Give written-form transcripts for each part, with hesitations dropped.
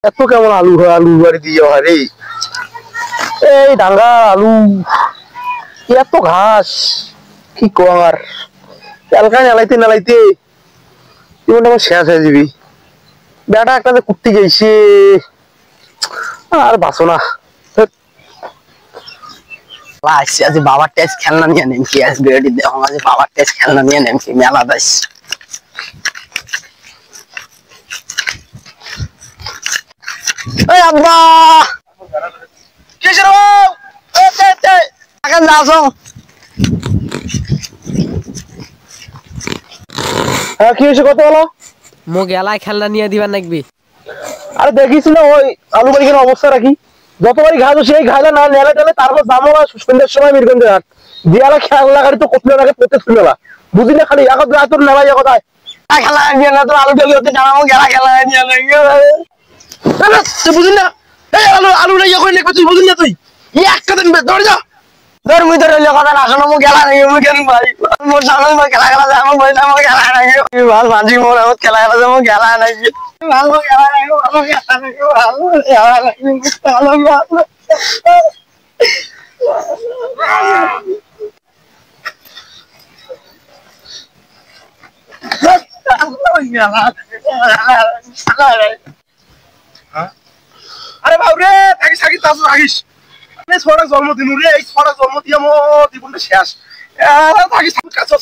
এত কেমন আলু হয়, আলু বাড়ি দিয়ে হয় রে। এই ডাঙ্গা আলু, এত ঘাস কি কর, এলাকায় নেলাইতে নেলাইতে জীবনটা আমার শেষ হয়ে যাবি। বেটা একটা যে কুর্তি গেছে আর বাঁচো না। আজ বাবার টেস্ট খেলনা নিয়ে নেমছি, আজ বিরতি দেখো আজ বাবার টেস্ট খেলনা নিয়ে নেমছি মেলা দাস। এই আব্বা কিসের এখন যাও। হ্যাঁ কি হয়েছে কত বলো? মো গেলায় খেলনা নিয়ে দিবার নাকবি। আরে দেখিস না ওই আলু বাড়ি কেন অবস্থা রাখি, যতবারই ঘাস সেই ঘাসা না নেলে টেলে তারপর জামলা সন্ধ্যের সময় মিরগঞ্জে হাট দিয়ালা খেলা গাড়ি তো কোথাও লাগে প্রত্যেক শুনেলা বুঝি না খালি এখন রাত তোর নেলাই কোথায় খেলা নিয়ে না তো আলু ঢেলে হতে জানাবো গেলা খেলা নিয়ে তুই বুঝিস না। এই আলু আলু নাই এখন লিখবে তুই বুঝিস না, তুই একটা দিন ধরে যা ধর মুই ধরে কথা না শোনো মো গেলা নাই মু কেন ভাই মোর সামনে মো খেলা খেলা যাবো ভাই না মো গেলা নাই ভাল মাঝি মোর আমার খেলা খেলা যাবো গেলা নাই ভালো গেলা নাই ভালো গেলা নাই ভালো গেলা নাই ভালো আরে বাবুরে থাকিস থাকিস তাস থাকিস ছোড়া জন্মদিন রে, এই ছোড়া জন্মদিন আমার জীবনটা শেষ। থাকিস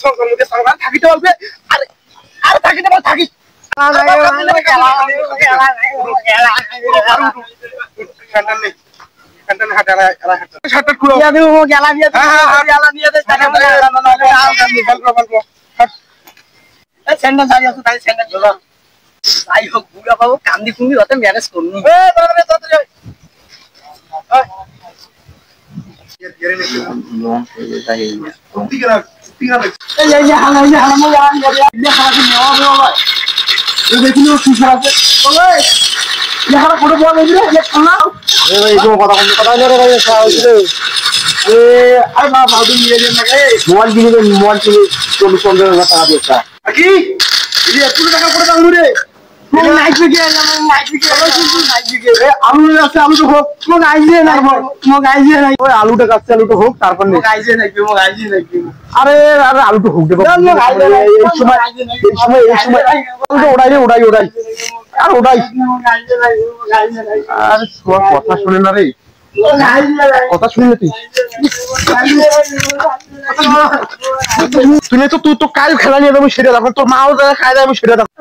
জন্মদিন থাকিতে বলবে। আরে আরে থাকিতে বল থাকিস যাই হোক বুড়া বাবু কান্দি কুন্দি হতে ম্যানেজ করুন। মোবাইল কিনে মোবাইল কিনে 40-50,000 টাকা দিয়ে কি এত টাকা করে দাম রে আলুটা কাটছে আলুটা হোক তারপর আরে আরে আলুটা হোক দেবো এই সময় ওড়াই রে ওড়াই ওড়াই আর ওড়াই আর কথা শুনে না রে, কথা শুনে না তুই তো তুই তো কাল খেলা নিয়ে যাবো সেটা দেখো, তোর মাও যারা খাই দেয় আমি সেটা দেখো।